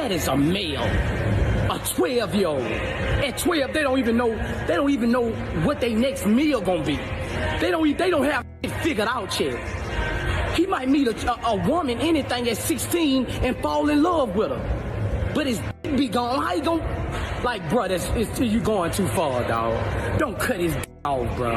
That is a male, a 12-year-old. At 12, they don't even know what their next meal gonna be. They don't have it figured out yet. He might meet a woman, anything, at 16 and fall in love with her. But his be gone. How you gonna, like, bro, you going too far, dog. Don't cut his off, bro.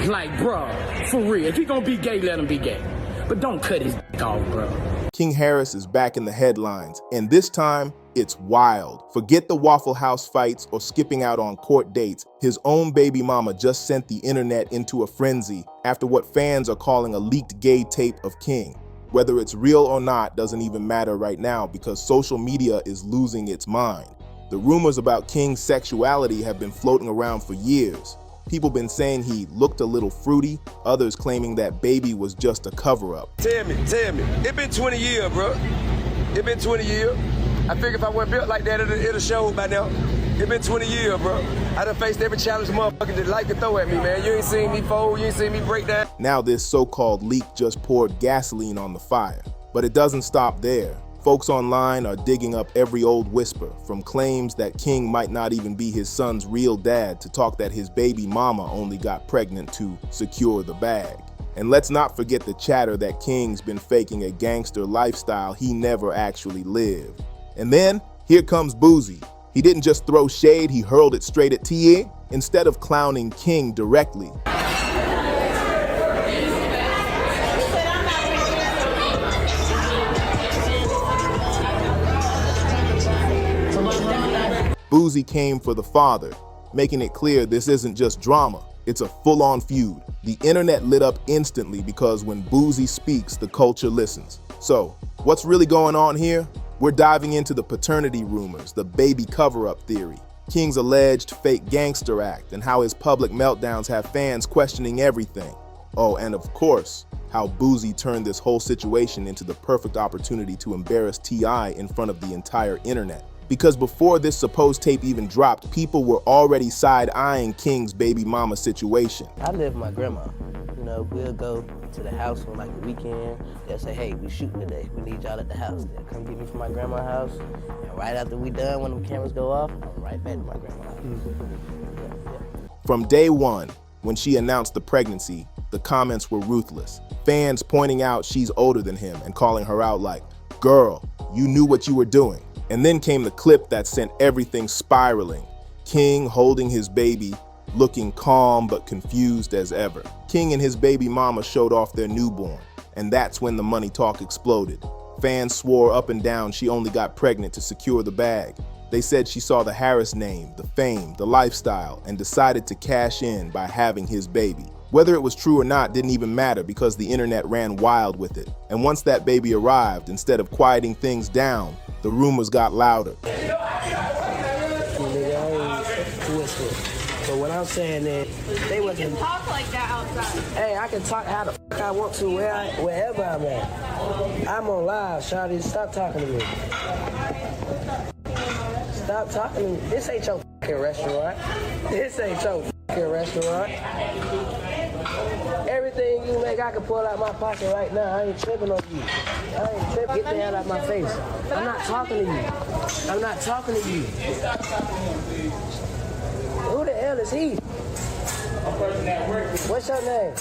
Like, bro, for real. If he gonna be gay, let him be gay. But don't cut his off, bro. King Harris is back in the headlines, and this time, it's wild. Forget the Waffle House fights or skipping out on court dates. His own baby mama just sent the internet into a frenzy after what fans are calling a leaked gay tape of King. Whether it's real or not doesn't even matter right now because social media is losing its mind. The rumors about King's sexuality have been floating around for years. People been saying he looked a little fruity, others claiming that baby was just a cover-up. Tell me, it been 20 years, bro. It been 20 years. I figure if I wasn't built like that, it'll show by now. It been 20 years, bro. I done faced every challenge motherfucker that like to throw at me, man. You ain't seen me fold, you ain't seen me break down. Now this so-called leak just poured gasoline on the fire. But it doesn't stop there. Folks online are digging up every old whisper, from claims that King might not even be his son's real dad to talk that his baby mama only got pregnant to secure the bag. And let's not forget the chatter that King's been faking a gangster lifestyle he never actually lived. And then, here comes Boosie. He didn't just throw shade, he hurled it straight at TA, instead of clowning King directly. Boosie came for the father, making it clear this isn't just drama, it's a full-on feud. The internet lit up instantly because when Boosie speaks, the culture listens. So, what's really going on here? We're diving into the paternity rumors, the baby cover-up theory, King's alleged fake gangster act, and how his public meltdowns have fans questioning everything. Oh, and of course, how Boosie turned this whole situation into the perfect opportunity to embarrass T.I. in front of the entire internet. Because before this supposed tape even dropped, people were already side-eyeing King's baby mama situation. I live with my grandma. You know, we'll go to the house on like the weekend. They'll say, hey, we shooting today. We need y'all at the house. They'll come get me from my grandma's house. And right after we done, when the cameras go off, I'm right back to my grandma's house. From day one, when she announced the pregnancy, the comments were ruthless. Fans pointing out she's older than him and calling her out like, girl, you knew what you were doing. And then came the clip that sent everything spiraling. King holding his baby, looking calm but confused as ever. King and his baby mama showed off their newborn, and that's when the money talk exploded. Fans swore up and down she only got pregnant to secure the bag. They said she saw the Harris name, the fame, the lifestyle, and decided to cash in by having his baby. Whether it was true or not didn't even matter because the internet ran wild with it. And once that baby arrived, instead of quieting things down, the rumors got louder. But what I'm saying is, they wasn't. You can talk like that outside. Hey, I can talk how the fuck I want to wherever I'm at. I'm on live, Shawty. Stop talking to me. Stop talking to me. This ain't your fucking restaurant. This ain't your fucking restaurant. Everything you make, I can pull out my pocket right now. I ain't tripping on you. I ain't tripping. Get the hell out of my face. I'm not talking to you. I'm not talking to you. Who the hell is he? What's your name?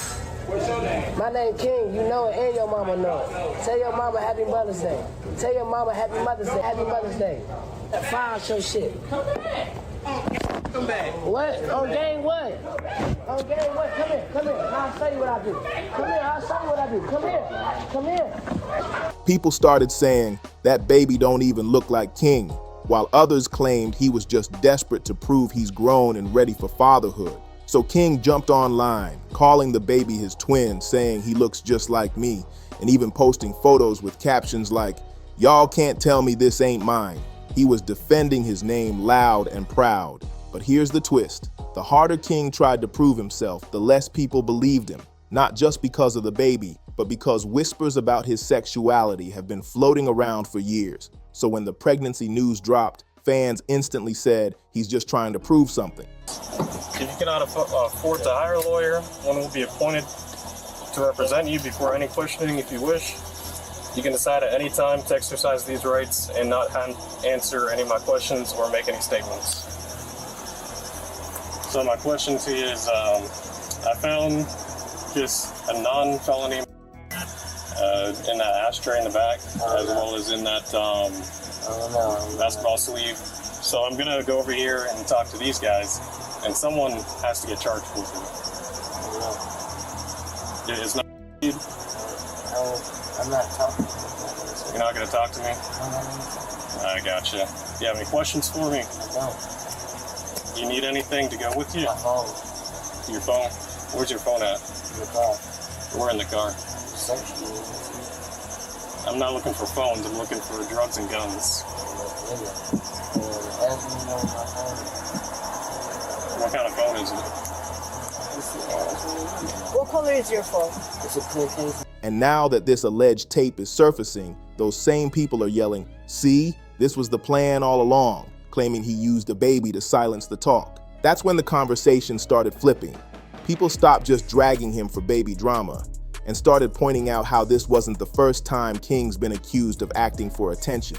What's your name? My name King. You know it and your mama know it. Tell your mama Happy Mother's Day. Tell your mama Happy Mother's Day. Happy Mother's Day. File your shit. Come back. What? On game what? On game what? Come here. Come here. I'll show you what I do. Come here. I'll show you what I do. Come here. Come here. People started saying that baby don't even look like King, while others claimed he was just desperate to prove he's grown and ready for fatherhood. So King jumped online, calling the baby his twin, saying he looks just like me, and even posting photos with captions like, "Y'all can't tell me this ain't mine." He was defending his name loud and proud. But here's the twist. The harder King tried to prove himself, the less people believed him. Not just because of the baby, but because whispers about his sexuality have been floating around for years. So when the pregnancy news dropped, fans instantly said he's just trying to prove something. If you cannot afford to hire a lawyer, one will be appointed to represent you before any questioning if you wish. You can decide at any time to exercise these rights and not answer any of my questions or make any statements. So my question to you is, I found just a non-felony in that ashtray in the back, as well as in that basketball sleeve. So I'm gonna go over here and talk to these guys, and someone has to get charged with it. It's not feud. I'm not talking. You're not gonna talk to me? I gotcha. You have any questions for me? I don't. You need anything to go with you? My phone. Your phone? Where's your phone at? In the car. We're in the car. Search me. I'm not looking for phones, I'm looking for drugs and guns. What kind of phone is it? What color is your phone? It's a clear case. And now that this alleged tape is surfacing, those same people are yelling, "See, this was the plan all along," claiming he used a baby to silence the talk. That's when the conversation started flipping. People stopped just dragging him for baby drama and started pointing out how this wasn't the first time King's been accused of acting for attention.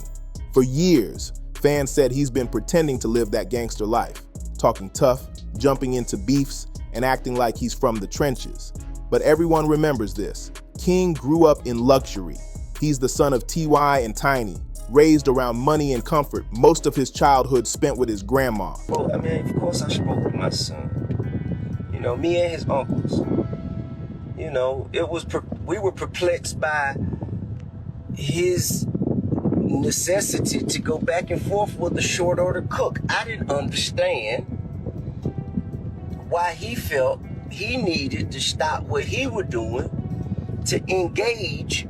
For years, fans said he's been pretending to live that gangster life, talking tough, jumping into beefs, and acting like he's from the trenches. But everyone remembers this. King grew up in luxury. He's the son of T.Y. and Tiny, raised around money and comfort, most of his childhood spent with his grandma. Well, I mean, of course I spoke with my son. You know, me and his uncles. You know, we were perplexed by his necessity to go back and forth with a short order cook. I didn't understand why he felt he needed to stop what he was doing to engage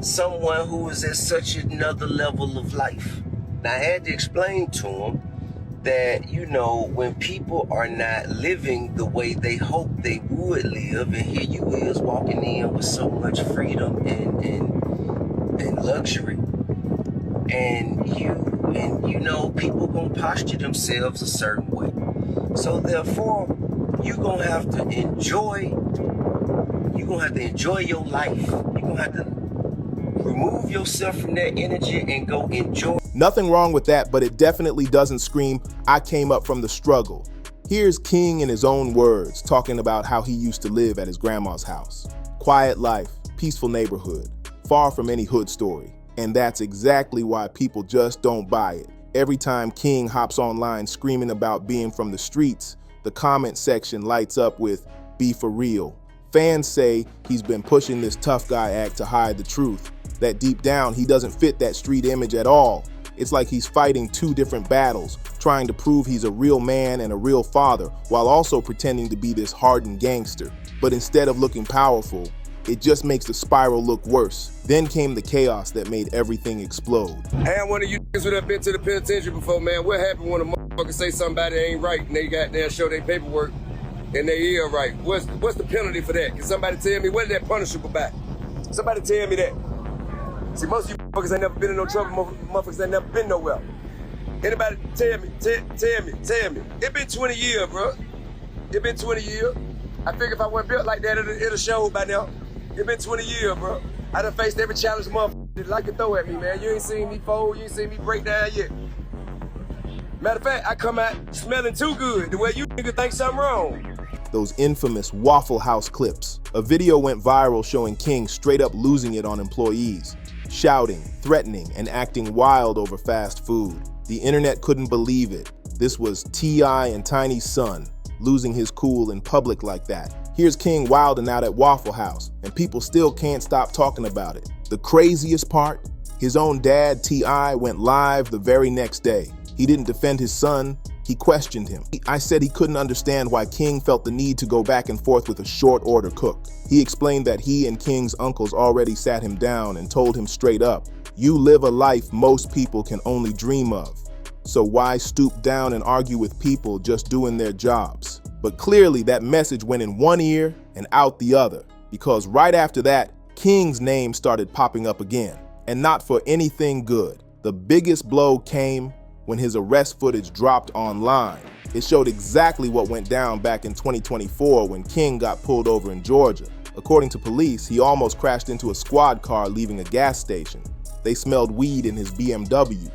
someone who was at such another level of life. Now, I had to explain to him that, you know, when people are not living the way they hope they would live, and here you is walking in with so much freedom and luxury, and you know, people gonna posture themselves a certain way. So therefore, you're gonna have to enjoy your life. You're gonna have to remove yourself from that energy and go enjoy. Nothing wrong with that, but it definitely doesn't scream, "I came up from the struggle." Here's King in his own words, talking about how he used to live at his grandma's house. Quiet life, peaceful neighborhood, far from any hood story. And that's exactly why people just don't buy it. Every time King hops online screaming about being from the streets, the comment section lights up with, "Be for real." Fans say he's been pushing this tough guy act to hide the truth, that deep down he doesn't fit that street image at all. It's like he's fighting two different battles, trying to prove he's a real man and a real father, while also pretending to be this hardened gangster. But instead of looking powerful, it just makes the spiral look worse. Then came the chaos that made everything explode. Hey, one of you niggas who have been to the penitentiary before, man. What happened when a motherfucker say somebody ain't right and they got there show their paperwork and they is right? What's the penalty for that? Can somebody tell me what is that punishable by? Somebody tell me that. See, most of you motherfuckers ain't never been in no trouble. Motherfuckers ain't never been nowhere. Anybody tell me. It been 20 years, bro. It been 20 years. I figure if I wasn't built like that, it'll show by now. It been 20 years, bro. I done faced every challenge motherfucker like to throw at me, man. You ain't seen me fold, you ain't seen me break down yet. Matter of fact, I come out smelling too good, the way you nigga think something wrong. Those infamous Waffle House clips. A video went viral showing King straight up losing it on employees, shouting, threatening, and acting wild over fast food. The internet couldn't believe it. This was T.I. and Tiny's son, losing his cool in public like that. Here's King wilding out at Waffle House, and people still can't stop talking about it. The craziest part? His own dad, T.I., went live the very next day. He didn't defend his son, he questioned him. I said he couldn't understand why King felt the need to go back and forth with a short order cook. He explained that he and King's uncles already sat him down and told him straight up, "You live a life most people can only dream of. So why stoop down and argue with people just doing their jobs?" But clearly that message went in one ear and out the other, because right after that, King's name started popping up again, and not for anything good. The biggest blow came when his arrest footage dropped online. It showed exactly what went down back in 2024 when King got pulled over in Georgia. According to police, he almost crashed into a squad car leaving a gas station. They smelled weed in his BMW,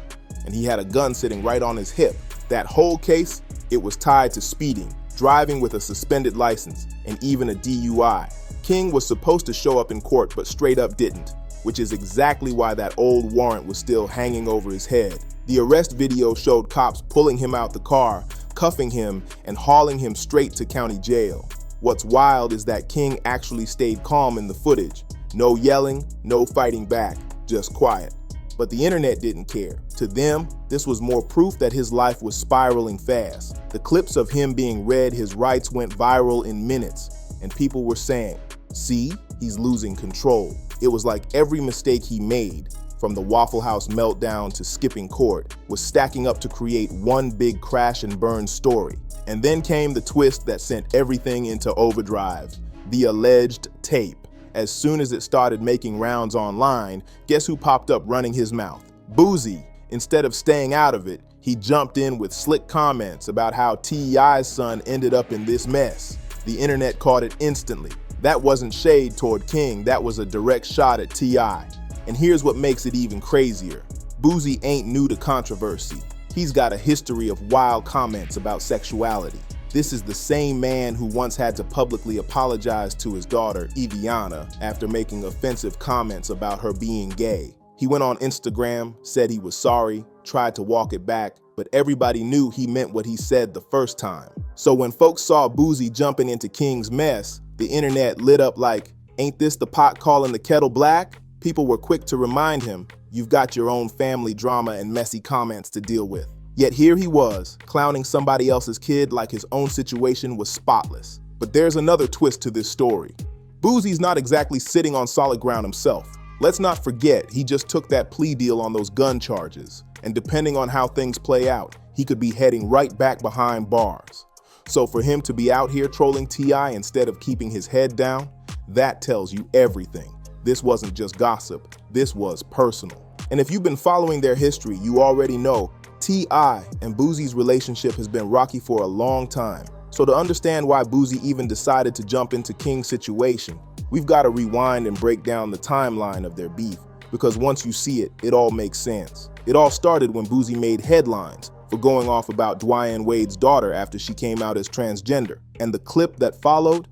and he had a gun sitting right on his hip. That whole case, it was tied to speeding, driving with a suspended license, and even a DUI. King was supposed to show up in court, but straight up didn't, which is exactly why that old warrant was still hanging over his head. The arrest video showed cops pulling him out the car, cuffing him, and hauling him straight to county jail. What's wild is that King actually stayed calm in the footage. No yelling, no fighting back, just quiet. But the internet didn't care. To them, this was more proof that his life was spiraling fast. The clips of him being read his rights went viral in minutes, and people were saying, "See, he's losing control." It was like every mistake he made, from the Waffle House meltdown to skipping court, was stacking up to create one big crash and burn story. And then came the twist that sent everything into overdrive: the alleged tape. As soon as it started making rounds online, guess who popped up running his mouth? Boosie. Instead of staying out of it, he jumped in with slick comments about how T.I.'s son ended up in this mess. The internet caught it instantly. That wasn't shade toward King, that was a direct shot at T.I. And here's what makes it even crazier. Boosie ain't new to controversy. He's got a history of wild comments about sexuality. This is the same man who once had to publicly apologize to his daughter, Eviana, after making offensive comments about her being gay. He went on Instagram, said he was sorry, tried to walk it back, but everybody knew he meant what he said the first time. So when folks saw Boosie jumping into King's mess, the internet lit up like, "Ain't this the pot calling the kettle black?" People were quick to remind him, "You've got your own family drama and messy comments to deal with." Yet here he was, clowning somebody else's kid like his own situation was spotless. But there's another twist to this story. Boosie's not exactly sitting on solid ground himself. Let's not forget, he just took that plea deal on those gun charges. And depending on how things play out, he could be heading right back behind bars. So for him to be out here trolling T.I. instead of keeping his head down, that tells you everything. This wasn't just gossip, this was personal. And if you've been following their history, you already know T.I. and Boosie's relationship has been rocky for a long time. So to understand why Boosie even decided to jump into King's situation, we've got to rewind and break down the timeline of their beef, because once you see it, it all makes sense. It all started when Boosie made headlines for going off about Dwayne Wade's daughter after she came out as transgender. And the clip that followed,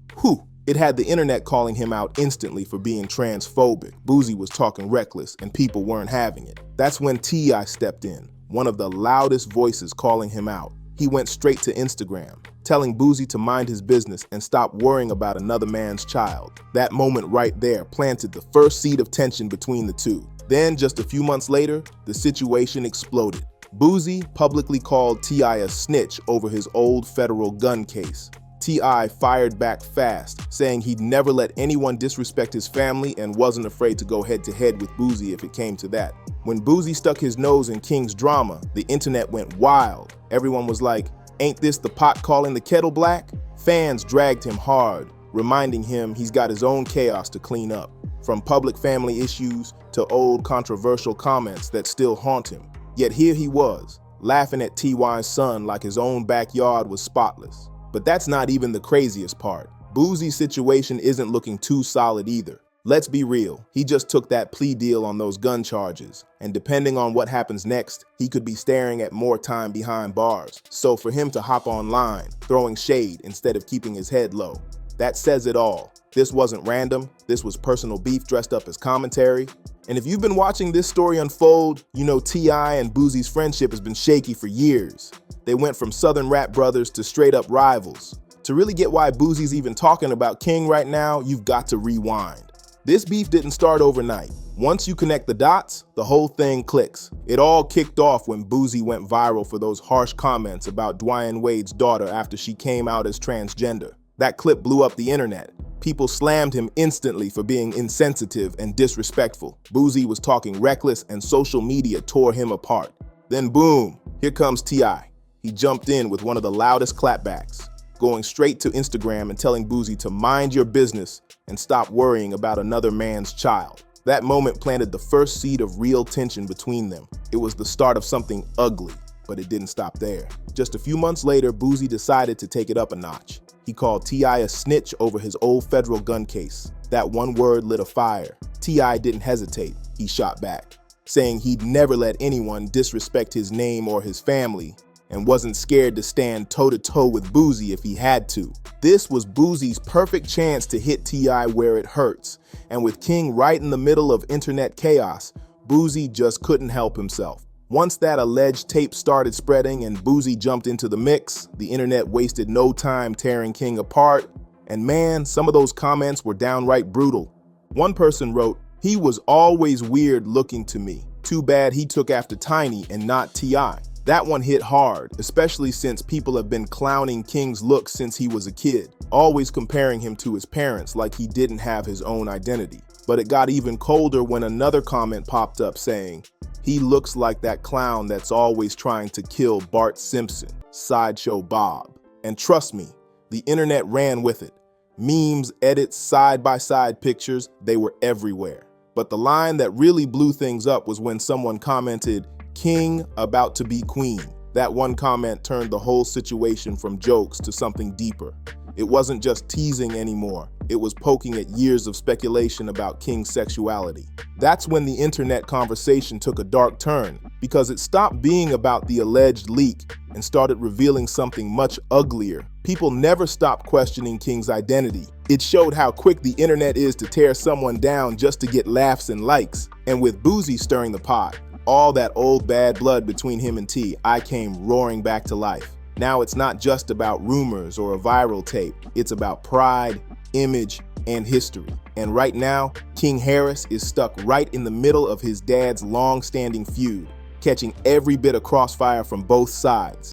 it had the internet calling him out instantly for being transphobic. Boosie was talking reckless and people weren't having it. That's when T.I. stepped in, one of the loudest voices calling him out. He went straight to Instagram, telling Boosie to mind his business and stop worrying about another man's child. That moment right there planted the first seed of tension between the two. Then, just a few months later, the situation exploded. Boosie publicly called T.I. a snitch over his old federal gun case. T.I. fired back fast, saying he'd never let anyone disrespect his family and wasn't afraid to go head-to-head with Boosie if it came to that. When Boosie stuck his nose in King's drama, the internet went wild. Everyone was like, "Ain't this the pot calling the kettle black?" Fans dragged him hard, reminding him he's got his own chaos to clean up, from public family issues to old controversial comments that still haunt him. Yet here he was, laughing at T.Y.'s son like his own backyard was spotless. But that's not even the craziest part. Boosie's situation isn't looking too solid either. Let's be real, he just took that plea deal on those gun charges, and depending on what happens next, he could be staring at more time behind bars. So for him to hop online, throwing shade instead of keeping his head low, that says it all. This wasn't random, this was personal beef dressed up as commentary. And if you've been watching this story unfold, you know T.I. and Boosie's friendship has been shaky for years. They went from Southern rap brothers to straight up rivals. To really get why Boosie's even talking about King right now, you've got to rewind. This beef didn't start overnight. Once you connect the dots, the whole thing clicks. It all kicked off when Boosie went viral for those harsh comments about Dwayne Wade's daughter after she came out as transgender. That clip blew up the internet. People slammed him instantly for being insensitive and disrespectful. Boosie was talking reckless and social media tore him apart. Then boom, here comes T.I. He jumped in with one of the loudest clapbacks, going straight to Instagram and telling Boosie to mind your business and stop worrying about another man's child. That moment planted the first seed of real tension between them. It was the start of something ugly, but it didn't stop there. Just a few months later, Boosie decided to take it up a notch. He called T.I. a snitch over his old federal gun case. That one word lit a fire. T.I. didn't hesitate. He shot back, saying he'd never let anyone disrespect his name or his family, and wasn't scared to stand toe-to-toe with Boosie if he had to. This was Boosie's perfect chance to hit T.I. where it hurts, and with King right in the middle of internet chaos, Boosie just couldn't help himself. Once that alleged tape started spreading and Boosie jumped into the mix, the internet wasted no time tearing King apart, and man, some of those comments were downright brutal. One person wrote, "He was always weird looking to me. Too bad he took after Tiny and not T.I." That one hit hard, especially since people have been clowning King's looks since he was a kid, always comparing him to his parents like he didn't have his own identity. But it got even colder when another comment popped up saying, "He looks like that clown that's always trying to kill Bart Simpson, Sideshow Bob." And trust me, the internet ran with it. Memes, edits, side-by-side pictures, they were everywhere. But the line that really blew things up was when someone commented, "King about to be queen." That one comment turned the whole situation from jokes to something deeper. It wasn't just teasing anymore. It was poking at years of speculation about King's sexuality. That's when the internet conversation took a dark turn, because it stopped being about the alleged leak and started revealing something much uglier. People never stopped questioning King's identity. It showed how quick the internet is to tear someone down just to get laughs and likes. And with Boosie stirring the pot, all that old bad blood between him and T.I. came roaring back to life. Now it's not just about rumors or a viral tape. It's about pride, image, and history. And right now, King Harris is stuck right in the middle of his dad's long-standing feud, catching every bit of crossfire from both sides.